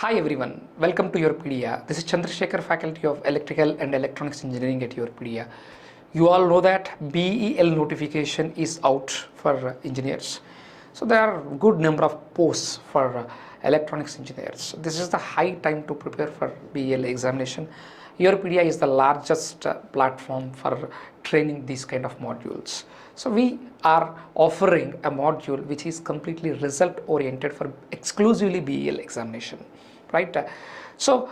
Hi everyone, welcome to YourPedia. This is Chandrasekhar, Faculty of Electrical and Electronics Engineering at YourPedia. You all know that BEL notification is out for engineers. So there are good number of posts for electronics engineers. This is the high time to prepare for BEL examination. YourPedia is the largest platform for training these kind of modules. So we are offering a module which is completely result oriented for exclusively BEL examination, right? So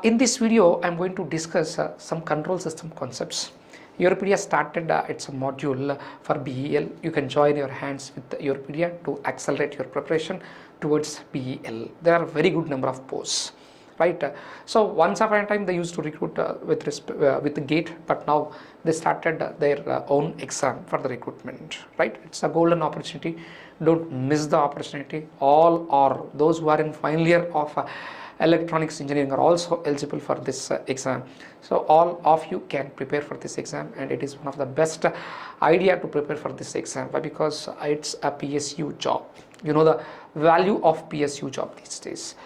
in this video I'm going to discuss some control system concepts. YourPedia started its module for BEL. You can join your hands with YourPedia to accelerate your preparation towards BEL. There are a very good number of posts, right? So once upon a time they used to recruit with the GATE, but now they started their own exam for the recruitment, right? It's a golden opportunity. Don't miss the opportunity. All or those who are in final year of electronics engineering are also eligible for this exam. So all of you can prepare for this exam, and it is one of the best idea to prepare for this exam. Why? Because it's a PSU job. You know the value of PSU job these days.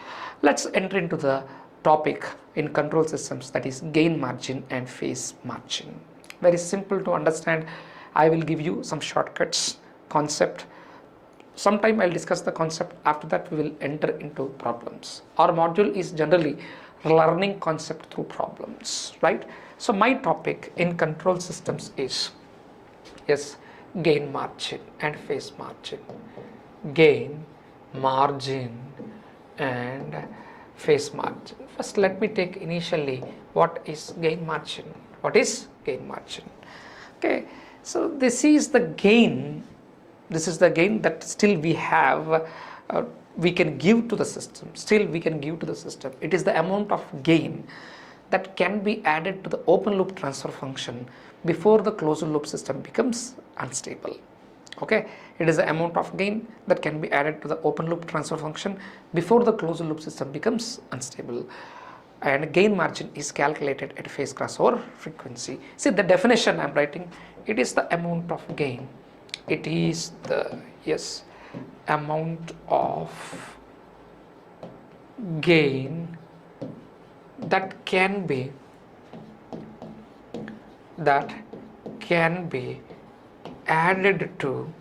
Let's enter into the topic in control systems, that is gain margin and phase margin. Very simple to understand. I will give you some shortcuts, concept. Sometime I'll discuss the concept. After that we will enter into problems. Our module is generally learning concept through problems, right? So my topic in control systems is, yes, gain margin and phase margin. Gain margin and phase margin. First let me take initially what is gain margin. What is gain margin? Okay, so this is the gain that still we have, we can give to the system. It is the amount of gain that can be added to the open loop transfer function before the closed loop system becomes unstable. Okay, it is the amount of gain that can be added to the open loop transfer function before the closed loop system becomes unstable. And gain margin is calculated at phase crossover frequency. See the definition I am writing. It is the amount of gain. It is the, yes, amount of gain that can be added to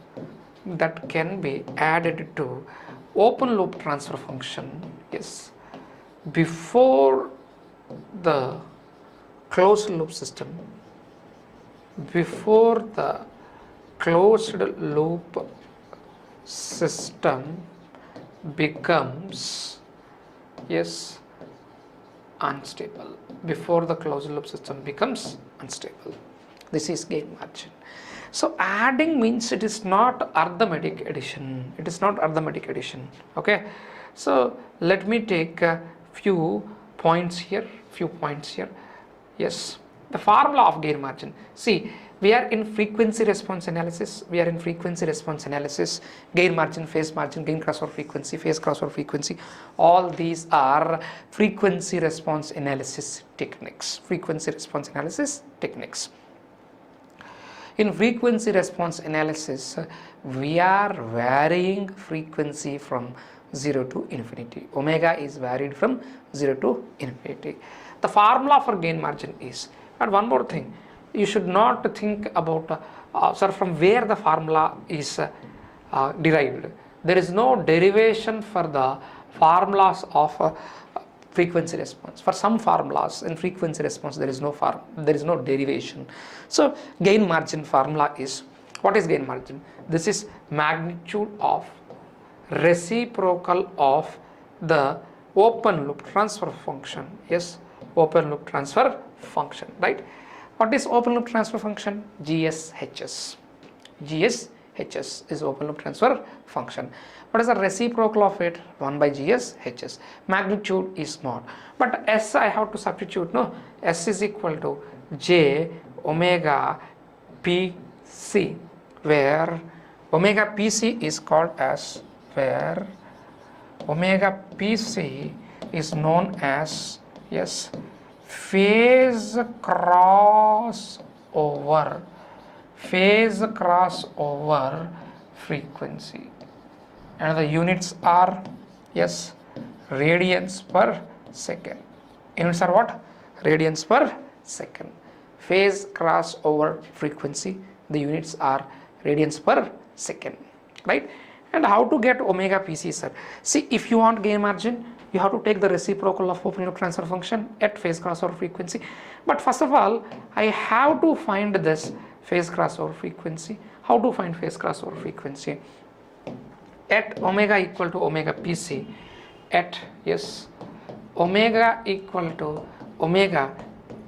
open loop transfer function, yes, before the closed loop system becomes, yes, unstable. Before the closed loop system becomes unstable. This is gain margin. So adding means it is not arithmetic addition. Okay, so let me take a few points here. Yes, the formula of gain margin. See, we are in frequency response analysis. Gain margin, phase margin, gain crossover frequency, phase crossover frequency. All these are frequency response analysis techniques. In frequency response analysis, we are varying frequency from 0 to infinity. Omega is varied from 0 to infinity. The formula for gain margin is, and one more thing, you should not think about from where the formula is derived. There is no derivation for the formulas of frequency response. For some formulas in frequency response there is no derivation. So gain margin formula is, what is gain margin? This is magnitude of reciprocal of the open loop transfer function. Yes, open loop transfer function, right? What is open loop transfer function? GSHS is open loop transfer function. What is the reciprocal of it? 1 by GSHS. Magnitude is small, but S I have to substitute. No, S is equal to J omega PC, where omega PC is called as, where omega PC is known as, yes, phase crossover frequency, and the units are, yes, radians per second. Units are what? Radians per second. Phase crossover frequency, the units are radians per second, right? And how to get omega PC, sir? See, if you want gain margin, you have to take the reciprocal of open loop transfer function at phase crossover frequency. But first of all, I have to find this phase crossover frequency. How to find phase crossover frequency? At omega equal to omega PC, at, yes, omega equal to omega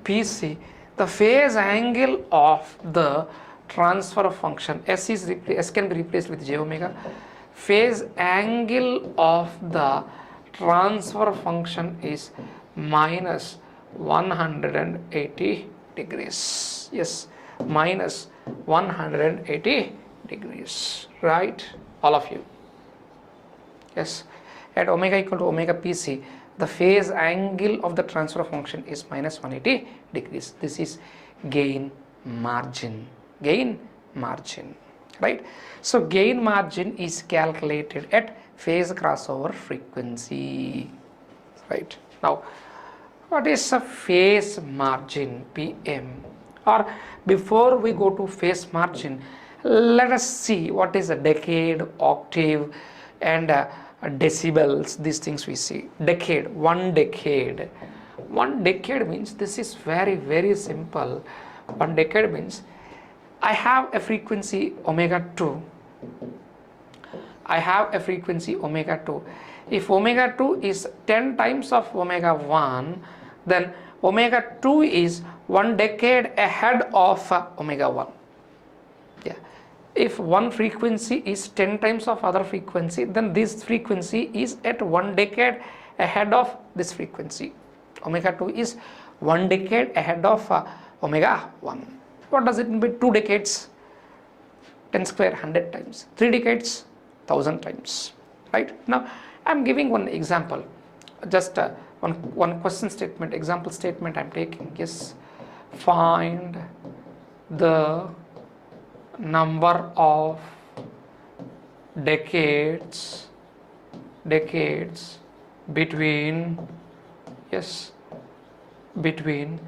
PC, the phase angle of the transfer function, S can be replaced with j omega. Phase angle of the transfer function is minus 180 degrees. Yes, minus 180 degrees, right? All of you. Yes, at omega equal to omega PC, the phase angle of the transfer function is minus 180 degrees. This is gain margin. Gain margin, right? So gain margin is calculated at phase crossover frequency, right? Now, what is a phase margin, PM? Or before we go to phase margin, let us see what is a decade, octave, and decibels. These things we see. Decade, 1 decade. 1 decade means, this is very, very simple. 1 decade means I have a frequency omega 2. I have a frequency omega 2. If omega 2 is 10 times of omega 1, then omega 2 is 1 decade ahead of omega 1. Yeah. If one frequency is 10 times of other frequency, then this frequency is at 1 decade ahead of this frequency. Omega 2 is 1 decade ahead of omega 1. What does it mean? 2 decades, 10 square, 100 times. 3 decades, 1000 times, right? Now, I am giving one example, just one question statement, example statement I am taking. Yes, find the number of decades between, yes, between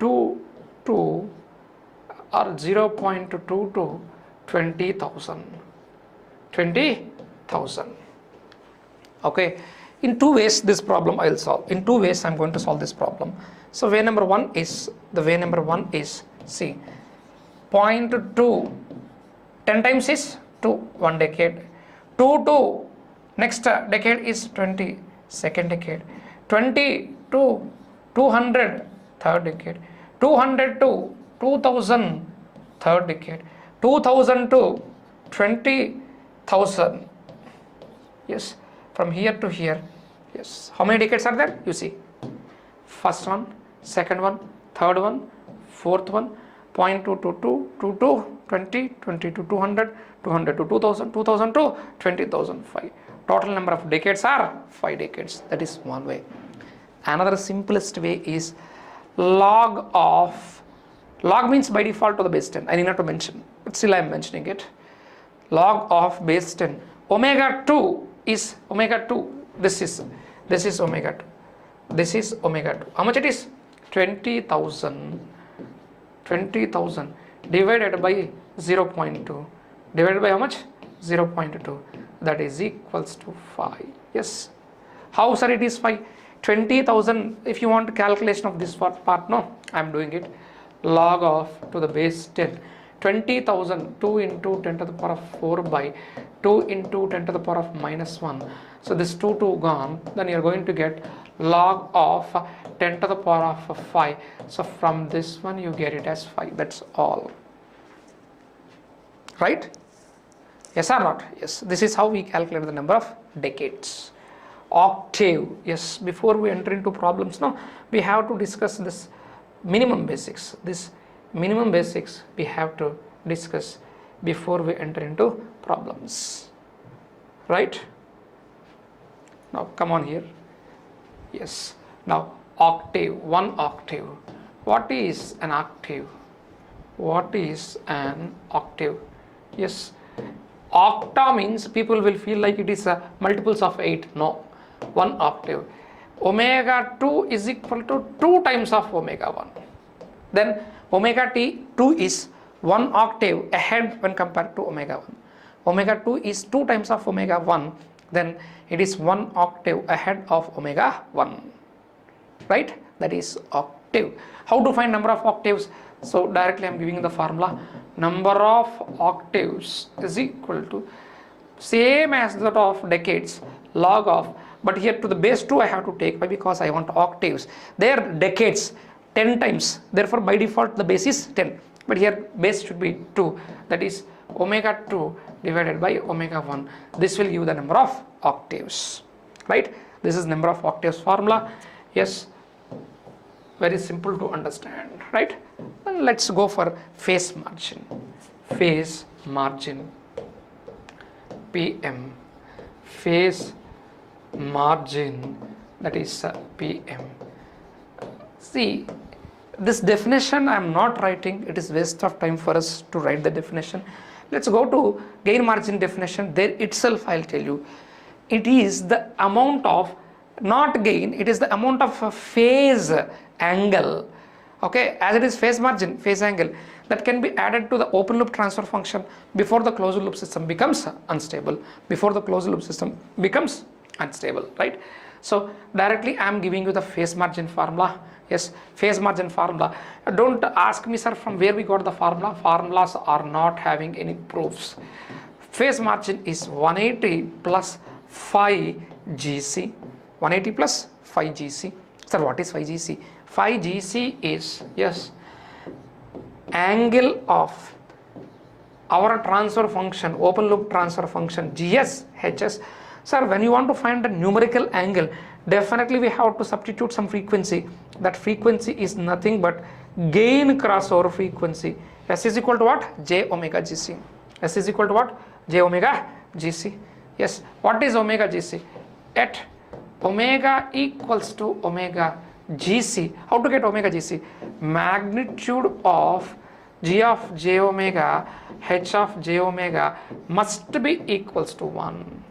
2 to or 0.2 to 20,000. 20,000. Okay, in 2 ways this problem I will solve. In 2 ways I am going to solve this problem. So way number 1 is, see, 0.2, 10 times is 2, 1 decade. 2 to next decade is 20, second decade. 20 to 200, third decade. 200 to 2000, third decade. 2000 to 20,000. Yes, from here to here. Yes, how many decades are there? You see, first one, second one, third one, fourth one. 0.2 to 2, 2 to 20, 20 to 200, 200 to 2000, 2000 to 20,000, 5. Total number of decades are 5 decades. That is one way. Another simplest way is log of, log means by default to the base 10. I need not to mention, but still I am mentioning it. Log of base 10. Omega 2 is omega 2. This is omega 2. This is omega 2. How much it is? 20,000. 20,000 divided by 0.2. Divided by how much? 0.2. That is equals to 5. Yes. How, sir, it is 5? 20,000. If you want calculation of this part, no, I am doing it. Log of to the base 10. 20,000, 2 into 10 to the power of 4 by 2 into 10 to the power of minus 1. So this 2 gone, then you are going to get log of 10 to the power of 5. So from this one you get it as 5. That's all. Right? Yes or not? Yes. This is how we calculate the number of decades. Octave. Yes. Before we enter into problems, now we have to discuss this minimum basics. This minimum basics we have to discuss before we enter into problems. Right? Now come on here. Yes. Now octave, 1 octave. What is an octave? What is an octave? Yes. Octa means people will feel like it is multiples of 8. No. 1 octave. Omega 2 is equal to 2 times of omega 1. Then omega 2 is 1 octave ahead when compared to omega 1. Omega 2 is 2 times of omega 1, then it is 1 octave ahead of omega 1, right? That is octave. How to find number of octaves? So directly I am giving the formula. Number of octaves is equal to same as that of decades, log of, but here to the base 2 I have to take. Why? Because I want octaves. There decades 10 times, therefore by default the base is 10, but here base should be 2, that is omega 2 divided by omega 1. This will give the number of octaves, right? This is number of octaves formula. Yes, very simple to understand, right? And let's go for phase margin. Phase margin, PM. Phase margin, that is PM. See, this definition I am not writing, it is waste of time for us to write the definition. Let's go to gain margin definition. There itself I will tell you, it is the amount of, not gain, it is the amount of phase angle, okay, as it is phase margin, phase angle, that can be added to the open loop transfer function before the closed loop system becomes unstable, before the closed loop system becomes unstable, right? So directly I am giving you the phase margin formula. Yes, phase margin formula. Don't ask me, sir, from where we got the formula. Formulas are not having any proofs. Phase margin is 180 plus 5 GC. 180 plus 5 GC. Sir, what is 5 GC? 5 GC is, yes, angle of our transfer function, open loop transfer function, GS, HS. Sir, when you want to find the numerical angle, definitely we have to substitute some frequency. That frequency is nothing but gain crossover frequency. S is equal to what? J omega GC. S is equal to what? J omega GC. Yes, what is omega GC? At omega equals to omega GC. How to get omega GC? Magnitude of G of J omega, H of J omega must be equals to 1.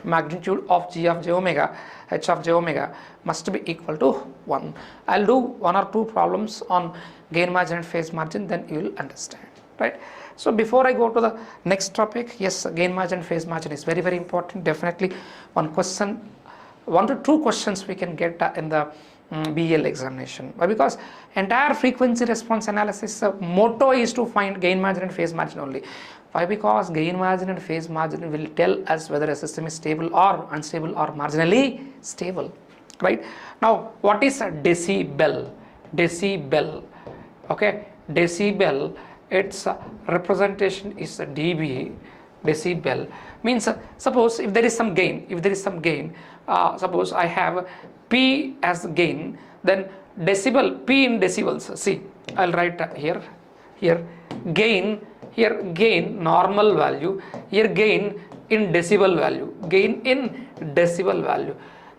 Magnitude of G of J omega, H of J omega must be equal to 1. I'll do 1 or 2 problems on gain margin and phase margin, then you will understand, right? So before I go to the next topic, yes, gain margin, phase margin is very, very important. Definitely one to two questions we can get in the BEL examination. Why? Because entire frequency response analysis motto is to find gain margin and phase margin only. Why? Because gain margin and phase margin will tell us whether a system is stable or unstable or marginally stable, right? Now, what is a decibel? Decibel, okay, decibel, its representation is a dB. Decibel means suppose if there is some gain, suppose I have P as gain, then decibel, P in decibels. See, I'll write here gain, here gain normal value, here gain in decibel value, gain in decibel value.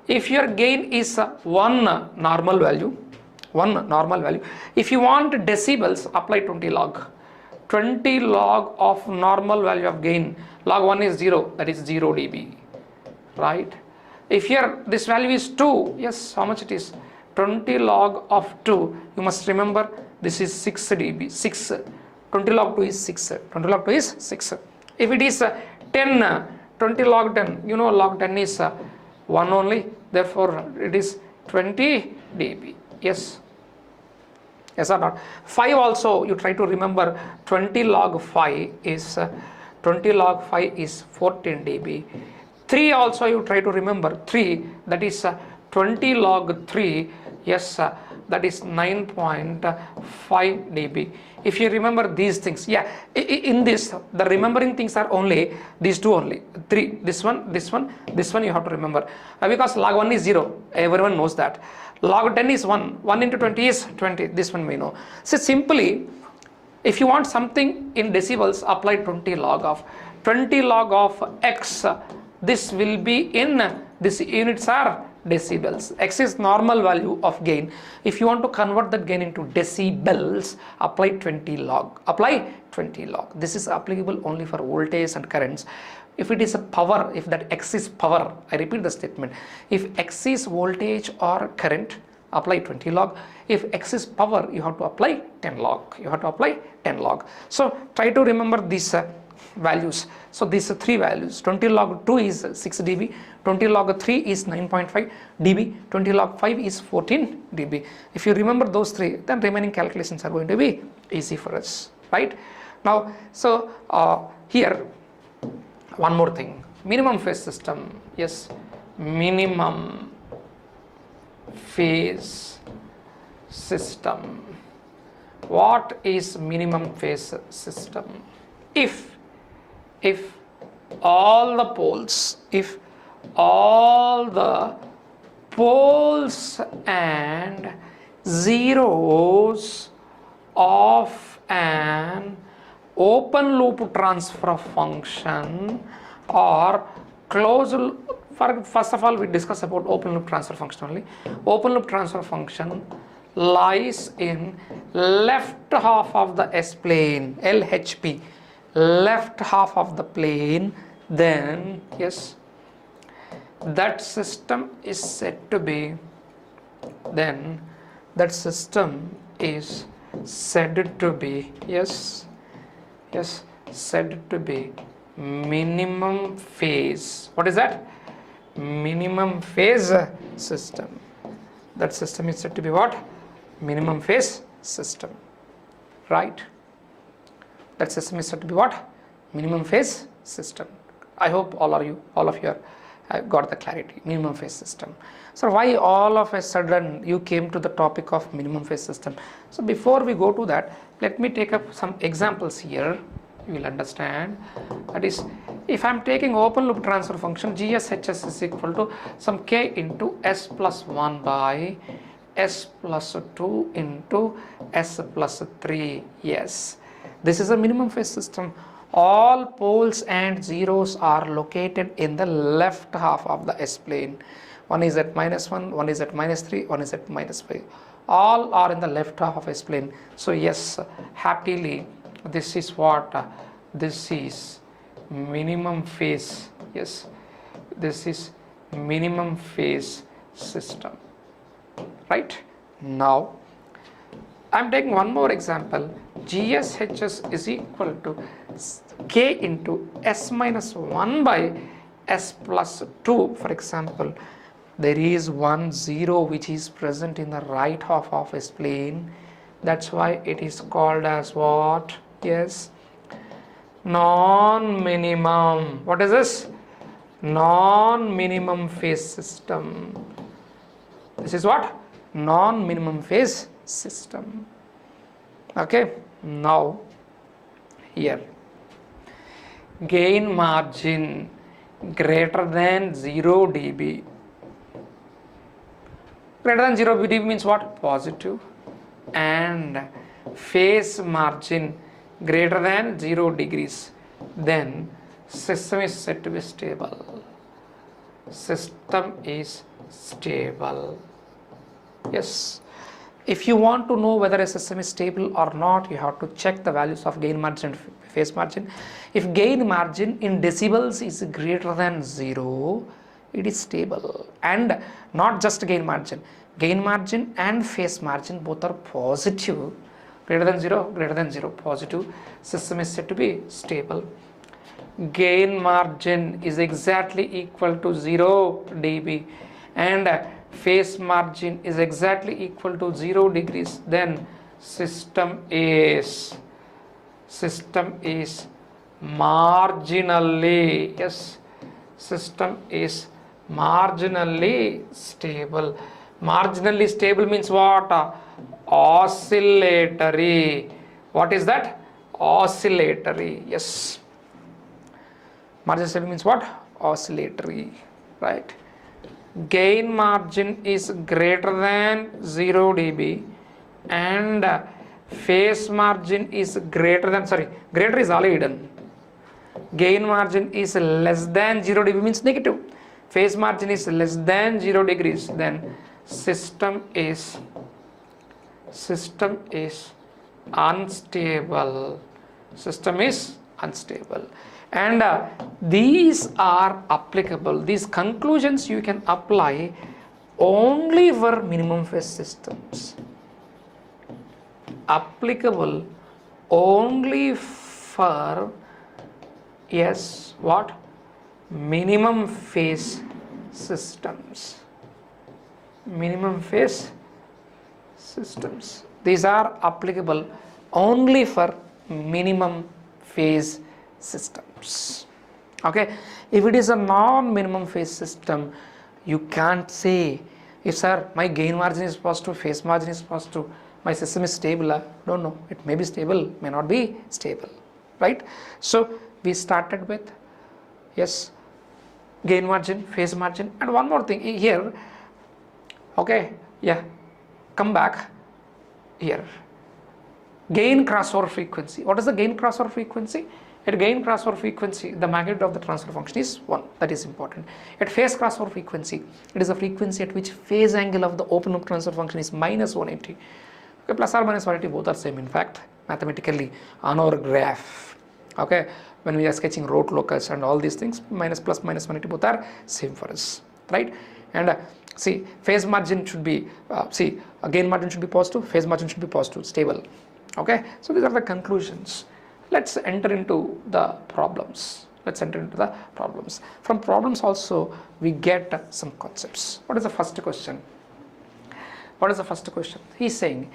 If your gain is 1 normal value, if you want decibels, apply 20 log. 20 log of normal value of gain, log 1 is 0, that is 0 dB, right? If here this value is 2, yes, how much it is? 20 log of 2, you must remember this is 6 dB, 6, 20 log 2 is 6, 20 log 2 is 6. If it is 10, 20 log 10, you know log 10 is 1 only, therefore it is 20 dB, yes. Yes or not? 5 also you try to remember, 20 log 5 is 14 dB. 3 also you try to remember, 3, that is 20 log 3, yes, that is 9.5 dB. If you remember these things, yeah, in this the remembering things are only these two only, 3, this one you have to remember, because log 1 is 0, everyone knows that. Log 10 is 1, 1 into 20 is 20, this one we know. So simply, if you want something in decibels, apply 20 log of x. This will be in, this units are decibels. X is normal value of gain. If you want to convert that gain into decibels, apply 20 log. Apply 20 log. This is applicable only for voltage and currents. If it is a power, if that X is power, I repeat the statement. If X is voltage or current, apply 20 log. If X is power, you have to apply 10 log. You have to apply 10 log. So try to remember these values. So these are three values. 20 log 2 is 6 dB, 20 log 3 is 9.5 dB, 20 log 5 is 14 dB. If you remember those three, then remaining calculations are going to be easy for us, right? Now, so here one more thing, minimum phase system. Yes, minimum phase system. What is minimum phase system? If all the poles and zeros of an open loop transfer function or closed loop, first of all we discuss about open loop transfer function only. Open loop transfer function lies in left half of the S plane, LHP, left half of the plane, then yes, that system is said to be, then that system is said to be, yes, said to be minimum phase. What is that? Minimum phase system. That system is said to be what? Minimum phase system, right? That system is said to be what? Minimum phase system. I hope all of you have got the clarity. Minimum phase system. So why all of a sudden you came to the topic of minimum phase system? So before we go to that, let me take up some examples here. You will understand. That is, if I am taking open loop transfer function, GSHS is equal to some K into S plus 1 by S plus 2 into S plus 3. Yes, this is a minimum phase system. All poles and zeros are located in the left half of the S plane. One is at -1, one is at -3, one is at -5. All are in the left half of S plane. So yes, happily, this is what? This is minimum phase. Yes, this is minimum phase system. Right? Now, I am taking one more example. GSHS is equal to K into S minus 1 by S plus 2. For example, there is 1 0 which is present in the right half of S plane. That's why it is called as what? Yes, non-minimum. What is this? Non-minimum phase system. This is what? Non-minimum phase system. Okay, now here, gain margin greater than 0 dB. Greater than 0 dB means what? Positive. And phase margin greater than 0 degrees, then system is said to be stable. System is stable. Yes, if you want to know whether a system is stable or not, you have to check the values of gain margin and phase margin. If gain margin in decibels is greater than 0, it is stable. And not just gain margin and phase margin both are positive. Greater than 0, positive. System is said to be stable. Gain margin is exactly equal to 0 dB and phase margin is exactly equal to 0 degrees, then system is marginally, yes, system is marginally stable. Marginally stable means what? Oscillatory. What is that? Oscillatory. Yes, marginally stable means what? Oscillatory, right? Gain margin is greater than 0 dB and phase margin is greater than, greater is already done. Gain margin is less than 0 dB means negative. phase margin is less than 0 degrees, then system is unstable. System is unstable. And these are applicable, these conclusions you can apply only for minimum phase systems. Applicable only for, yes, what? Minimum phase systems. Minimum phase systems. These are applicable only for minimum phase systems. Okay, if it is a non-minimum phase system, you can't say, if sir, my gain margin is positive, phase margin is positive, my system is stable. No, it may be stable, may not be stable, right? So we started with, yes, gain margin, phase margin, and one more thing here. Okay, yeah, come back here. Gain crossover frequency. What is the gain crossover frequency? At gain crossover frequency, the magnitude of the transfer function is 1. That is important. At phase crossover frequency, it is a frequency at which phase angle of the open loop transfer function is minus 180. Okay, plus or minus 180, both are same in fact, mathematically on our graph. Okay, when we are sketching root locus and all these things, minus plus minus 180 both are same for us, right? And see, phase margin should be, gain margin should be positive, phase margin should be positive, stable. Okay, so these are the conclusions. Let's enter into the problems. From problems also we get some concepts. What is the first question? He's saying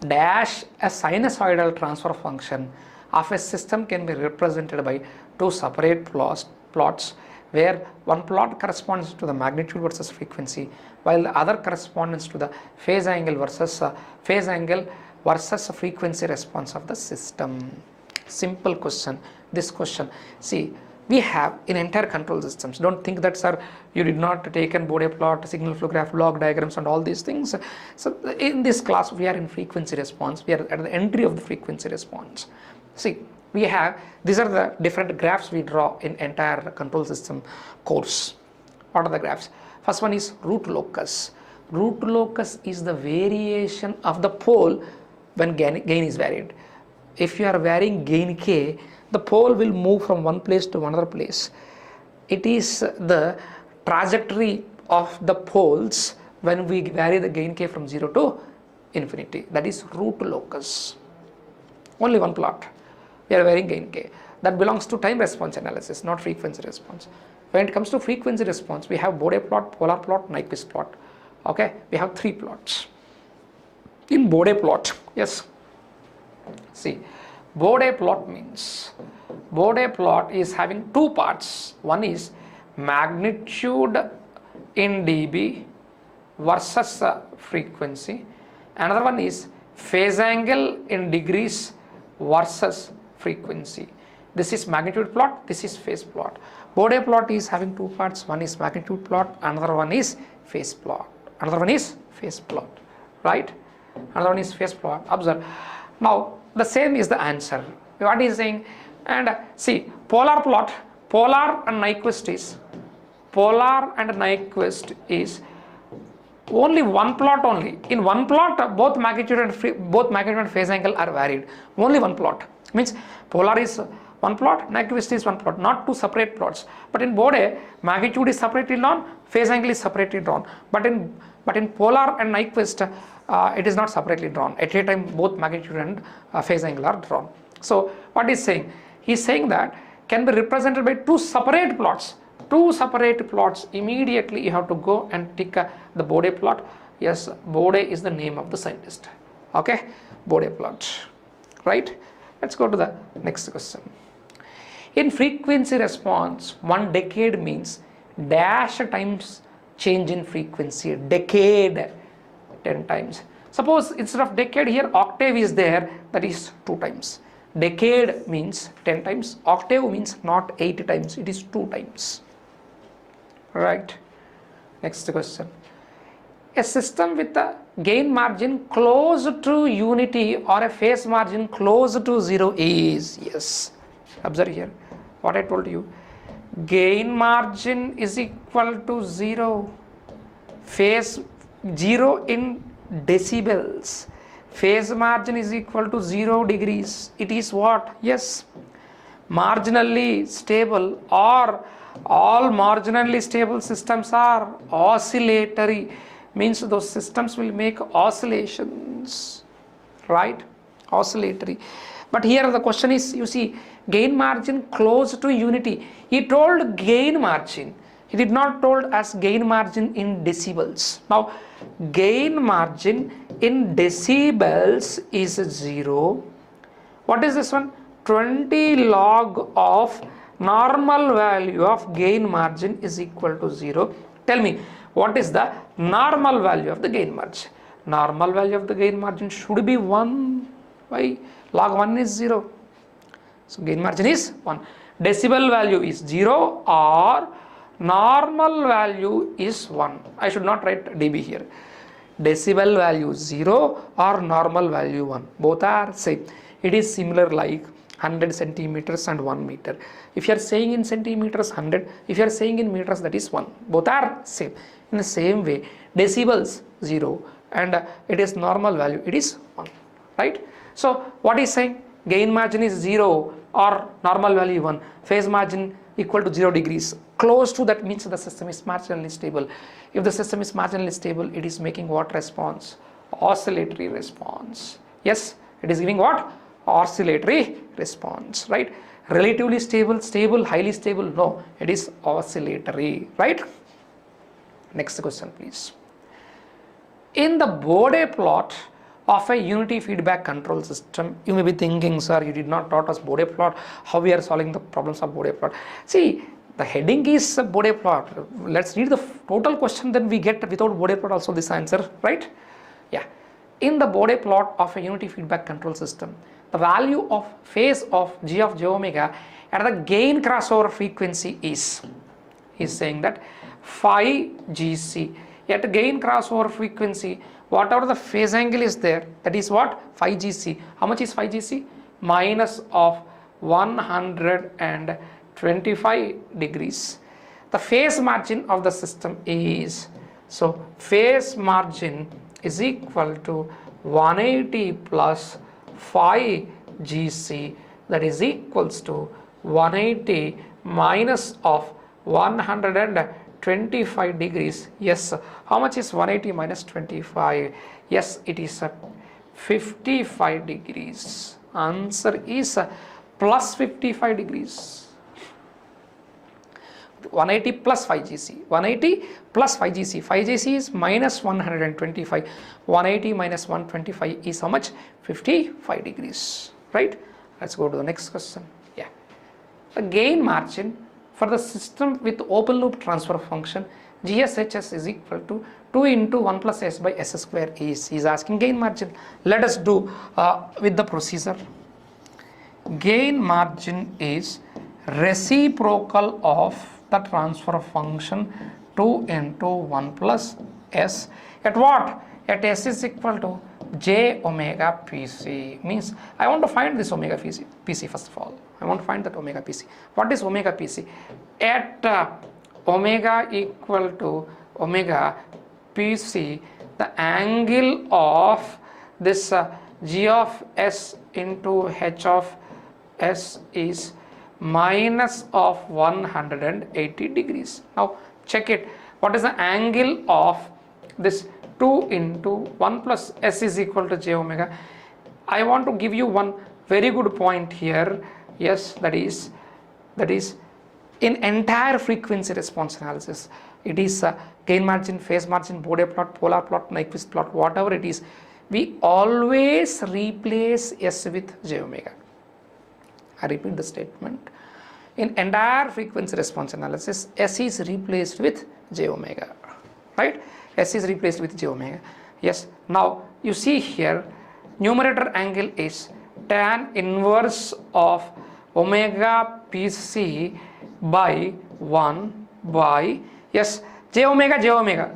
dash a sinusoidal transfer function of a system can be represented by two separate plots where one plot corresponds to the magnitude versus frequency, while the other corresponds to the phase angle versus frequency response of the system. Simple question. This question, see, we have in entire control systems. Don't think that, sir, you did not take an Bode plot, signal flow graph, log diagrams and all these things. So in this class we are in frequency response. We are at the entry of the frequency response. See, we have, these are the different graphs we draw in entire control system course. What are the graphs? First one is root locus. Root locus is the variation of the pole when gain is varied. If you are varying gain k, the pole will move from one place to another place. It is the trajectory of the poles when we vary the gain k from 0 to infinity. That is root locus. Only one plot. We are varying gain k. That belongs to time response analysis, not frequency response. When it comes to frequency response, we have Bode plot, polar plot, Nyquist plot. Okay, we have 3 plots. In Bode plot, yes, see, Bode plot means, Bode plot is having 2 parts. One is magnitude in dB versus frequency. Another one is phase angle in degrees versus frequency. This is magnitude plot, this is phase plot. Bode plot is having 2 parts. One is magnitude plot, another one is phase plot. Right? Another one is phase plot. Observe. Now the same is the answer. What is saying? And see, polar plot, polar and Nyquist is only one plot only. In one plot, both magnitude and phase angle are varied. Only one plot. Means polar is one plot, Nyquist is one plot, not 2 separate plots. But in Bode, magnitude is separately drawn, phase angle is separately drawn. But in polar and Nyquist, it is not separately drawn. At a time, both magnitude and phase angle are drawn. So what is saying? He is saying that can be represented by 2 separate plots. 2 separate plots. Immediately you have to go and tick the Bode plot. Yes, Bode is the name of the scientist. Okay, Bode plot. Right? Let's go to the next question. In frequency response, 1 decade means dash times change in frequency. Decade 10 times. Suppose instead of decade here octave is there, that is 2 times. Decade means 10 times. Octave means not 8 times, it is 2 times. Right. Next question. A system with a gain margin close to unity or a phase margin close to 0 is, yes, observe here what I told you, gain margin is equal to 0. Phase 0 in decibels. Phase margin is equal to 0 degrees. It is what? Yes, marginally stable, or all marginally stable systems are oscillatory, means those systems will make oscillations, right? Oscillatory. But here the question is, you see, gain margin close to unity. He told gain margin, he did not told as gain margin in decibels. Now gain margin in decibels is 0. What is this one? 20 log of normal value of gain margin is equal to 0. Tell me, what is the normal value of the gain margin? Normal value of the gain margin should be 1 by log 1 is 0. So gain margin is 1. Decibel value is 0 or normal value is 1. I should not write dB here. Decibel value 0 or normal value 1. Both are same. It is similar like 100 centimeters and 1 meter. If you are saying in centimeters 100, if you are saying in meters, that is 1. Both are same. In the same way, decibels 0 and it is normal value, it is 1, right? So what is saying? Gain margin is 0 or normal value 1. Phase margin equal to 0 degrees. Close to that means the system is marginally stable. If the system is marginally stable, it is making what response? Oscillatory response. Yes, it is giving what? Oscillatory response, right? Relatively stable, stable, highly stable, no, it is oscillatory, right? Next question please. In the Bode plot of a unity feedback control system, you may be thinking, sir, you did not taught us Bode plot, how we are solving the problems of Bode plot. See, the heading is Bode plot. Let's read the total question, then we get without Bode plot also this answer, right? Yeah. In the Bode plot of a unity feedback control system, the value of phase of G of j omega at the gain crossover frequency is saying that phi GC. At gain crossover frequency, whatever the phase angle is there, that is what? Phi GC. How much is phi GC? Minus of 125 degrees. The phase margin of the system is, so phase margin is equal to 180 plus phi GC, that is equals to 180 minus of 125 degrees. Yes, how much is 180 minus 25? Yes, it is 55 degrees. Answer is plus 55 degrees. 180 plus 5GC, 180 plus 5GC, 5GC is minus 125, 180 minus 125 is how much? 55 degrees, right? Let's go to the next question. Yeah, the gain margin for the system with open loop transfer function GSHS is equal to 2 into 1 plus S by S square is asking gain margin. Let us do with the procedure. Gain margin is reciprocal of the transfer function 2 into 1 plus S at what? At S is equal to j omega pc. Means I want to find this omega pc first of all. I want to find that omega pc. What is omega pc? At omega equal to omega pc, the angle of this g of s into h of s is minus of 180 degrees. Now check it. What is the angle of this 2 into 1 plus s is equal to j omega? I want to give you one very good point here. Yes, that is in entire frequency response analysis, it is gain margin, phase margin, Bode plot, polar plot, Nyquist plot, whatever it is, we always replace s with j omega. I repeat the statement. In entire frequency response analysis, S is replaced with j omega, right? S is replaced with j omega. Yes. Now you see here, numerator angle is tan inverse of omega pc by 1 by, yes, j omega.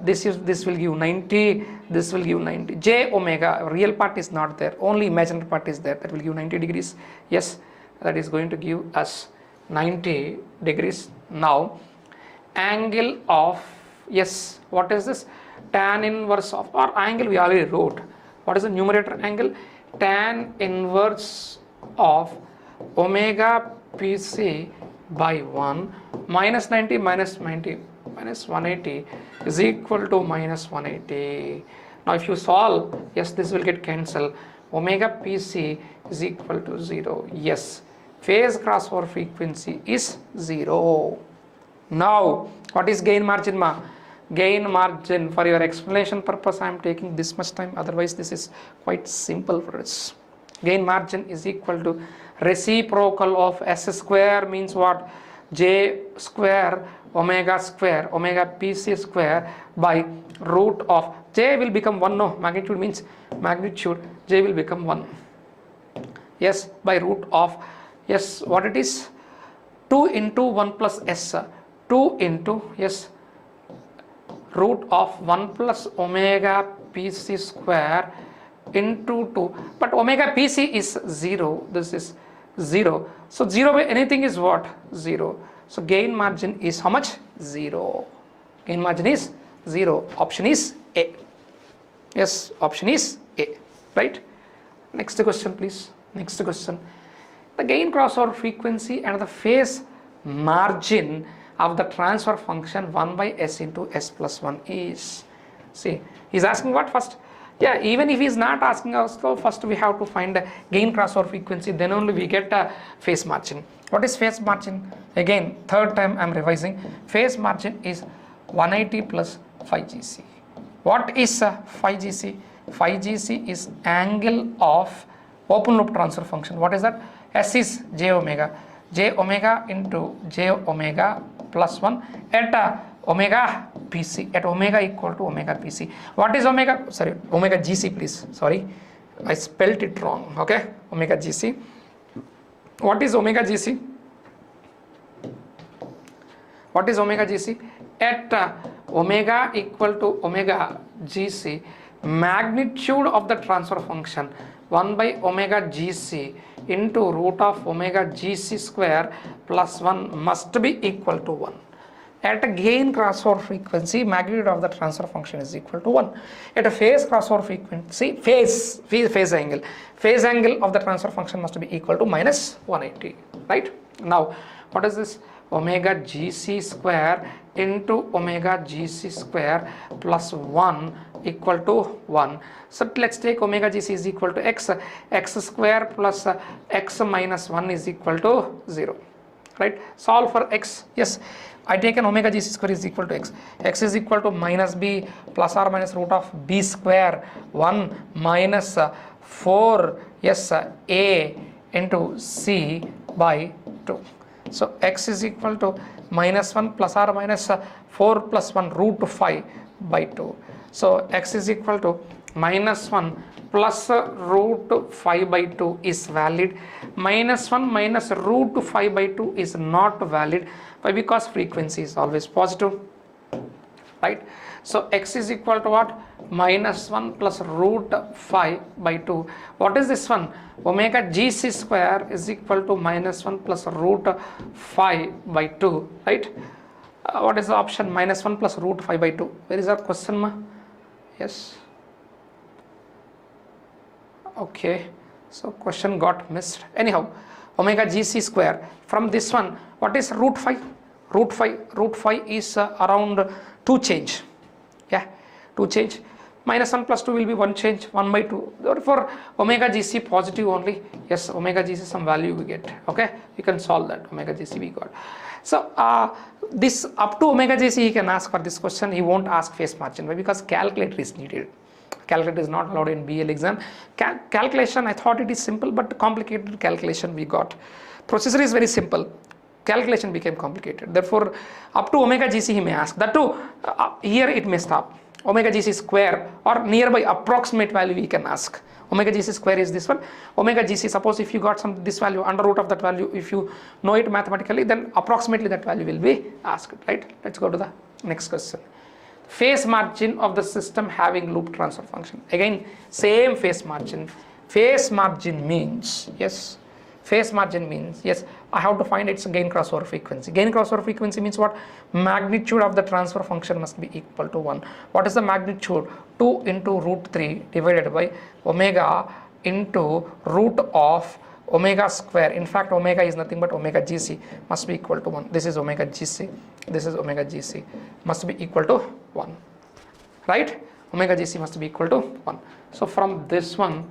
This will give 90. This will give 90. J omega, real part is not there. Only imaginary part is there. That will give 90 degrees. Yes. That is going to give us 90 degrees. Now angle of, yes, what is this? Tan inverse of, or angle we already wrote. What is the numerator angle? Tan inverse of omega PC by 1 minus 90 minus 90 minus 180 is equal to minus 180. Now if you solve, yes, this will get cancelled. Omega PC is equal to 0. Yes, phase crossover frequency is 0. Now what is gain margin, ma? Gain margin, for your explanation purpose I am taking this much time, otherwise this is quite simple for us. Gain margin is equal to reciprocal of S square, means what? J square omega PC square by root of, J will become 1, no, magnitude means magnitude, J will become 1, yes, by root of, yes, what it is? 2 into 1 plus S, 2 into, yes, root of 1 plus omega PC square into 2, but omega PC is 0, this is 0, so 0 by anything is what? 0, so gain margin is how much? 0. Gain margin is 0. Option is A. Yes, option is A, right? Next question please. Next question. The gain crossover frequency and the phase margin of the transfer function 1 by S into S plus 1 is, see, he's asking what first? Yeah, even if he's not asking us, so first we have to find the gain crossover frequency, then only we get a phase margin. What is phase margin? Again, third time I'm revising. Phase margin is 180 plus 5 GC. What is 5 GC? 5 GC is angle of open loop transfer function. What is that? S is j omega into j omega plus 1 at omega PC, at omega equal to omega PC. What is omega? Sorry, omega GC please. Sorry, I spelled it wrong. Okay, omega GC. What is omega GC? What is omega GC? At omega equal to omega GC, magnitude of the transfer function 1 by omega GC into root of omega GC square plus 1 must be equal to 1. At a gain crossover frequency, magnitude of the transfer function is equal to 1. At a phase crossover frequency, phase angle of the transfer function must be equal to minus 180, right? Now what is this? Omega GC square into omega GC square plus 1 equal to 1. So let's take omega GC is equal to x square plus x minus 1 is equal to 0, right? Solve for x. Yes, I take an omega GC square is equal to x is equal to minus b plus or minus root of b square 1 minus 4 yes a into c by 2. So x is equal to minus 1 plus or minus 4 plus 1 root 5 by 2. So x is equal to minus 1 plus root 5 by 2 is valid. Minus 1 minus root 5 by 2 is not valid. Why? Because frequency is always positive, right? So x is equal to what? Minus 1 plus root 5 by 2. What is this one? Omega GC square is equal to minus 1 plus root 5 by 2, right? What is the option? Minus 1 plus root 5 by 2. Where is our question, ma? Yes. Okay, so question got missed. Anyhow, omega GC square, from this one, what is root 5? Root 5 is around 2 change. Yeah, 2 change. Minus 1 plus 2 will be 1 change, 1 by 2. Therefore, omega GC positive only. Yes, omega GC some value we get. Okay, we can solve that. Omega GC we got. So, this up to omega GC he can ask for this question. He won't ask phase margin. Why? Because calculator is needed. Calculator is not allowed in BEL exam. Calculation, I thought it is simple, but complicated calculation we got. Procedure is very simple. Calculation became complicated. Therefore, up to omega GC he may ask. That too, here it may stop. Omega GC square or nearby approximate value we can ask. Omega GC square is this one. Omega GC, suppose if you got this value, under root of that value, if you know it mathematically, then approximately that value will be asked, right? Let's go to the next question. Phase margin of the system having loop transfer function. Again, same phase margin. Phase margin means, yes, phase margin means, yes, I have to find its gain crossover frequency. Gain crossover frequency means what? Magnitude of the transfer function must be equal to 1. What is the magnitude? 2 into root 3 divided by omega into root of omega square. In fact, omega is nothing but omega gc must be equal to 1. This is omega gc, this is omega gc must be equal to 1, right? Omega gc must be equal to 1. So from this one,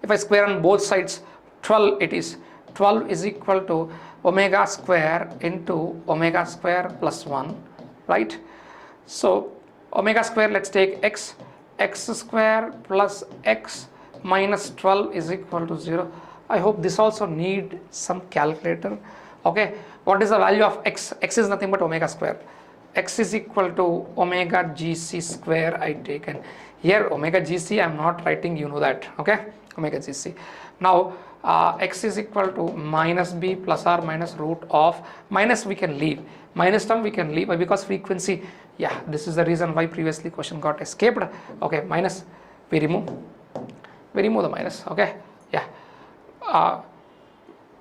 if I square on both sides, 12 it is. 12 is equal to omega square into omega square plus 1, right? So omega square, let's take x square plus x minus 12 is equal to 0. I hope this also need some calculator. Okay, what is the value of x? X is nothing but omega square. X is equal to omega gc square I taken. Here omega gc I am not writing, you know that, okay? Omega gc. Now x is equal to minus b plus or minus root of, minus we can leave, minus term we can leave because frequency, yeah, this is the reason why previously question got escaped. Okay, minus we remove the minus, okay, yeah,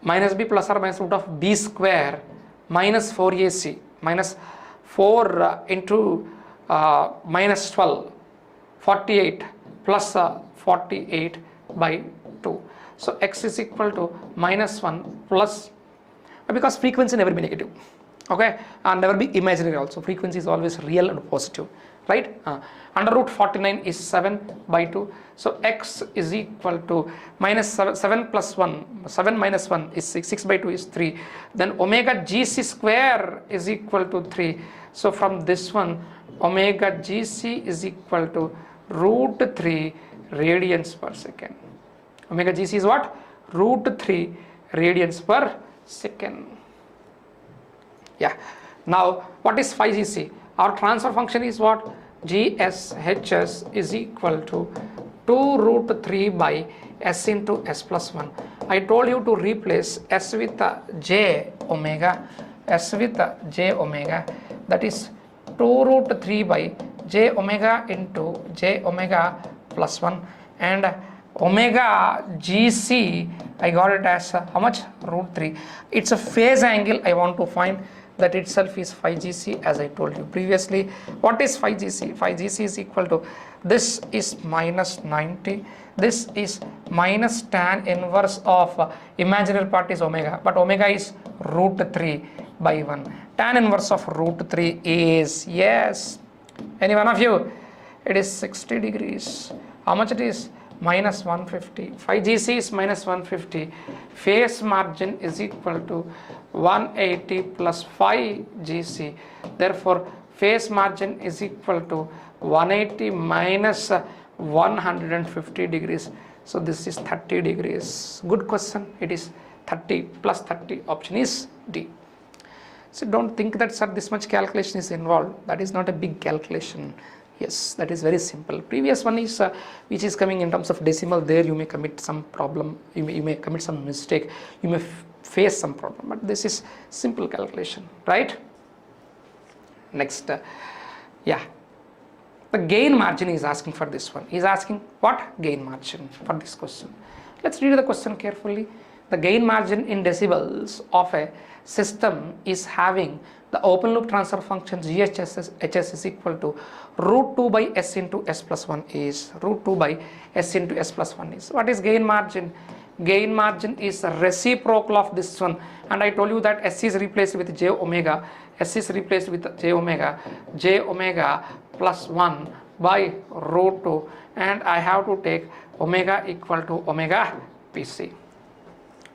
minus b plus or minus root of b square minus 4ac minus 4 into minus 12, 48 plus 48 by 2. So x is equal to minus 1 plus, because frequency never be negative, okay, and never be imaginary also. Frequency is always real and positive, right? Under root 49 is 7 by 2. So x is equal to minus 7 plus 1, 7 minus 1 is 6, 6 by 2 is 3. Then omega gc square is equal to 3. So from this one, omega gc is equal to root 3 radians per second. Omega gc is what? Root 3 radians per second. Yeah. Now what is phi gc? Our transfer function is what? GSHS is equal to 2 root 3 by s into s plus 1. I told you to replace s with j omega, s with j omega, that is 2 root 3 by j omega into j omega plus 1, and omega gc I got it as how much? Root 3. It's a phase angle I want to find, that itself is phi gc as I told you previously. What is phi gc? Phi gc is equal to, this is minus 90, this is minus tan inverse of imaginary part is omega, but omega is root 3 by 1. Tan inverse of root 3 is, yes, any one of you, it is 60 degrees. How much it is? Minus 150. Phi gc is minus 150. Phase margin is equal to 180 plus phi gc. Therefore phase margin is equal to 180 minus 150 degrees. So this is 30 degrees. Good question. It is 30 plus 30. Option is D. So don't think that sir this much calculation is involved. That is not a big calculation. Yes, that is very simple. Previous one is which is coming in terms of decimal. There you may commit some problem, you may commit some mistake, you may face some problem, but this is simple calculation, right? Next, yeah, the gain margin is asking for this one. He is asking what? Gain margin for this question. Let's read the question carefully. The gain margin in decibels of a system is having the open loop transfer function GHS is equal to root 2 by s into s plus 1 is root 2 by s into s plus 1 is. What is gain margin? Gain margin is reciprocal of this one, and I told you that s is replaced with j omega, s is replaced with j omega plus 1 by root 2, and I have to take omega equal to omega pc,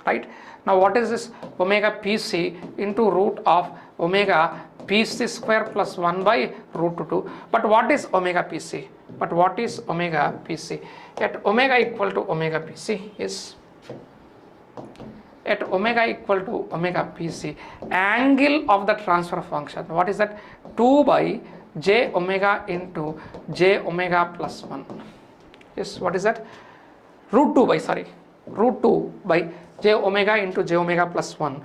right? Now what is this? Omega pc into root of omega pc square plus 1 by root 2. But what is omega pc? But what is omega pc? At omega equal to omega pc is, at omega equal to omega pc, angle of the transfer function, what is that? 2 by j omega into j omega plus 1. Yes, what is that? Root 2 by j omega into j omega plus 1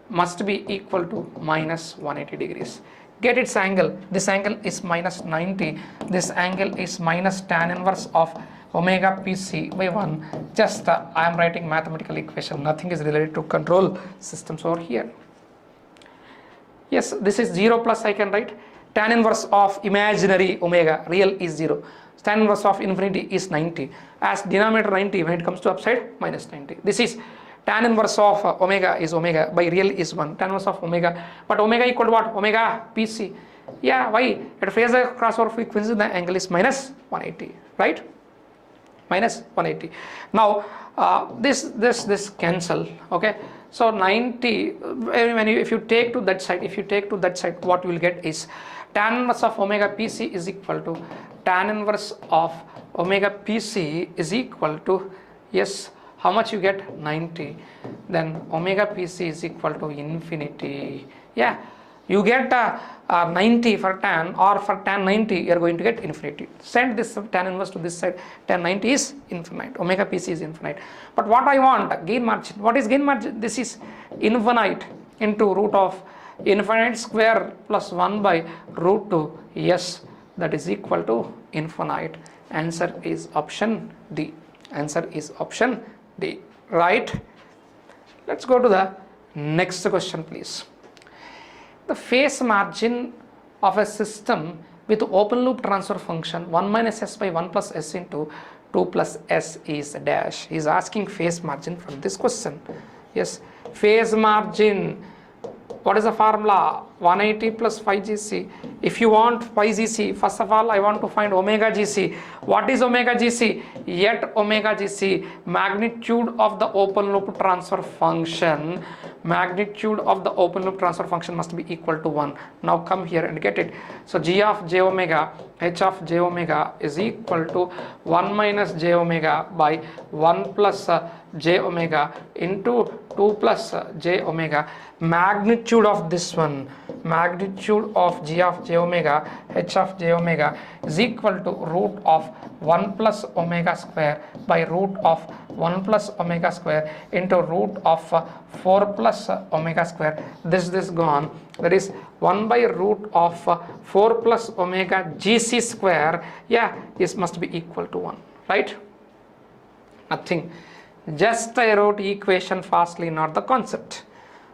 must be equal to minus 180 degrees. Get its angle. This angle is minus 90. This angle is minus tan inverse of omega PC by 1. Just I am writing mathematical equation, nothing is related to control systems over here. Yes, this is 0 plus I can write tan inverse of imaginary omega, real is 0. Tan inverse of infinity is 90. As denominator 90, when it comes to upside, minus 90. This is tan inverse of omega is omega, by real is 1. Tan inverse of omega, but omega equal to what? Omega PC. Yeah, why? At phasor crossover frequency, the angle is minus 180, right? Minus 180. Now, this cancel, okay? So 90, if you take to that side, what you will get is tan inverse of omega PC is equal to tan inverse of omega PC is equal to, yes, how much you get? 90. Then omega PC is equal to infinity. Yeah, you get 90 for tan, or for tan 90 you are going to get infinity. Send this tan inverse to this side, tan 90 is infinite, omega PC is infinite. But what I want, gain margin. What is gain margin? This is infinite into root of infinite square plus 1 by root 2. Yes, that is equal to infinite. Answer is option D. Answer is option D, right? Let's go to the next question, please. The phase margin of a system with open loop transfer function 1 minus s by 1 plus s into 2 plus s is dash. He is asking phase margin from this question. Yes, phase margin. What is the formula? 180 plus 5gc. If you want 5gc, first of all I want to find omega gc. What is omega gc? Yet omega gc, magnitude of the open loop transfer function. Magnitude of the open loop transfer function must be equal to 1. Now come here and get it. So g of j omega, h of j omega is equal to 1 minus j omega by 1 plus j omega into 2 plus j omega. Magnitude of this one, magnitude of g of j omega, h of j omega is equal to root of 1 plus omega square by root of 1 plus omega square into root of 4 plus omega square. This gone. That is 1 by root of 4 plus omega gc square. Yeah, this must be equal to 1, right? Nothing. Just I wrote equation fastly, not the concept.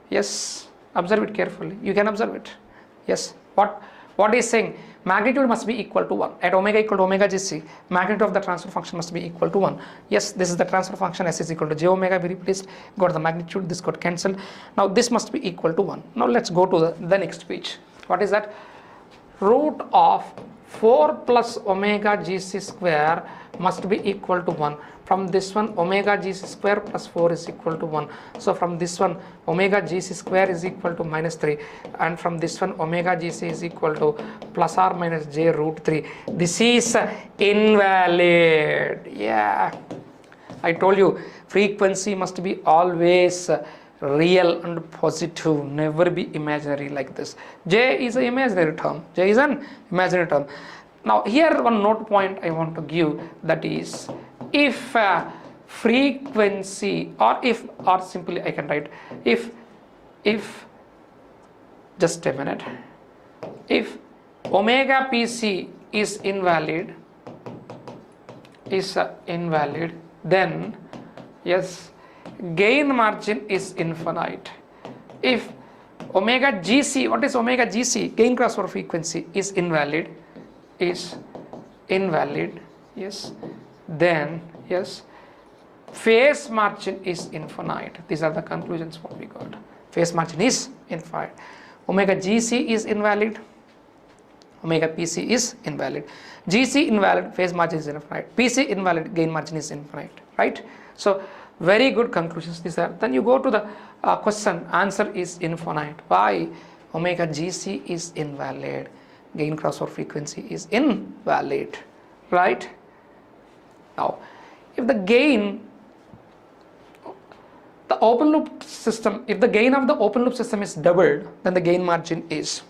Yes, observe it carefully. You can observe it. Yes, what is saying? Magnitude must be equal to 1. At omega equal to omega gc, magnitude of the transfer function must be equal to 1. Yes, this is the transfer function. S is equal to j omega. We replaced, got the magnitude. This got cancelled. Now this must be equal to 1. Now let's go to the next page. What is that? Root of 4 plus omega gc square must be equal to 1. From this one, omega gc square plus 4 is equal to 1. So from this one, omega gc square is equal to minus 3. And from this one, omega gc is equal to plus or minus j root 3. This is invalid. Yeah, I told you, frequency must be always real and positive, never be imaginary like this. J is an imaginary term. J is an imaginary term. Now here one note point I want to give, that is, if frequency, or simply I can write, if just a minute, if omega PC is invalid, then yes, gain margin is infinite. If omega gc, what is omega gc? Gain crossover frequency is invalid, yes, then yes, phase margin is infinite. These are the conclusions what we got. Phase margin is infinite. Omega gc is invalid, omega pc is invalid. Gc invalid, phase margin is infinite. PC invalid, gain margin is infinite, right? So very good conclusions these are. Then you go to the question, answer is infinite. Why? Omega gc is invalid, gain crossover frequency is invalid, right? Now if the gain, the open loop system, if the gain of the open loop system is doubled, then the gain margin is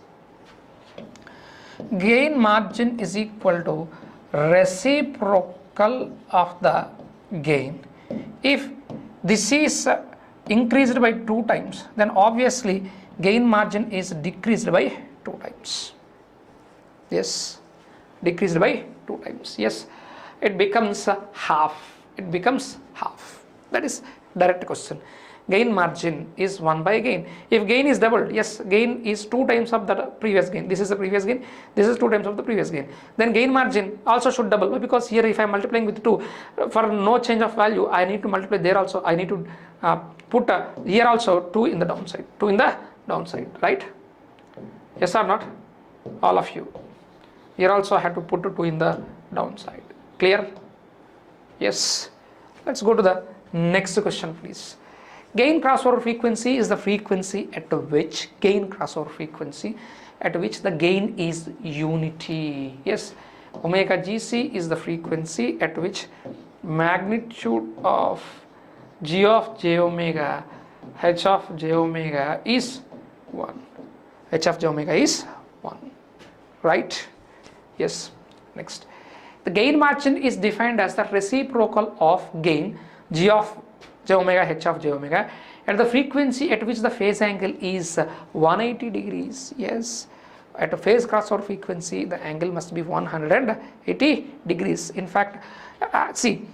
equal to reciprocal of the gain. If this is increased by 2 times, then obviously gain margin is decreased by 2 times. Yes, decreased by 2 times. Yes, it becomes half. It becomes half. That is direct question. Gain margin is 1 by gain. If gain is doubled, yes, gain is 2 times of the previous gain. This is the previous gain, this is 2 times of the previous gain. Then gain margin also should double, because here if I am multiplying with 2, for no change of value, I need to multiply there also. I need to put here also 2 in the downside, 2 in the downside, right? Yes or not? All of you. Here also I have to put 2 in the downside. Clear? Yes. Let's go to the next question, please. Gain crossover frequency is the frequency at which the gain is unity. Yes, omega GC is the frequency at which magnitude of G of j omega, H of j omega is 1. H of j omega is 1. Right? Yes. Next. The gain margin is defined as the reciprocal of gain G of j omega, H of j omega, at the frequency at which the phase angle is 180 degrees. Yes, at a phase crossover frequency, the angle must be 180 degrees. In fact, see,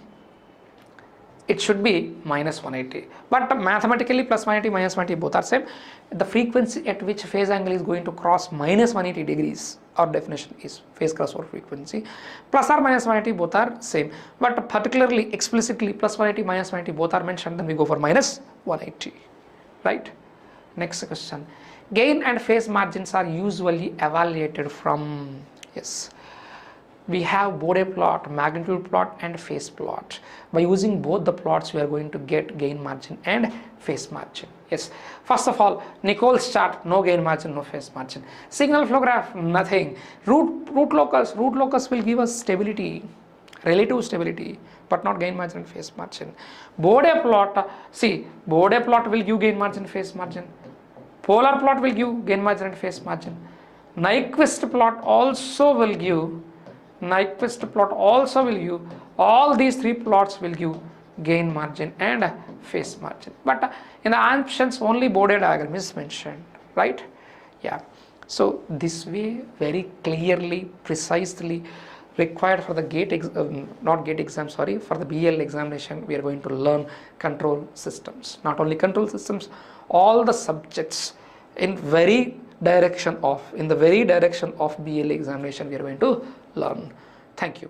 it should be minus 180, but mathematically plus 180 minus 180 both are same. The frequency at which phase angle is going to cross minus 180 degrees, our definition is phase crossover frequency. Plus or minus 180 both are same, but particularly explicitly plus 180 minus 180 both are mentioned, then we go for minus 180, right? Next question. Gain and phase margins are usually evaluated from, yes, we have Bode plot, magnitude plot and phase plot. By using both the plots, we are going to get gain margin and phase margin. Yes, first of all, Nichols chart, no gain margin, no phase margin. Signal flow graph, nothing. Root locus will give us stability, relative stability, but not gain margin and phase margin. Bode plot, see, Bode plot will give gain margin, phase margin. Polar plot will give gain margin and phase margin. Nyquist plot also will give, all these 3 plots will give gain margin and phase margin, but in the options only Bode diagram is mentioned, right? Yeah, so this way very clearly, precisely required for the for the BEL examination, we are going to learn control systems. Not only control systems, all the subjects in the very direction of BEL examination we are going to learn. Thank you.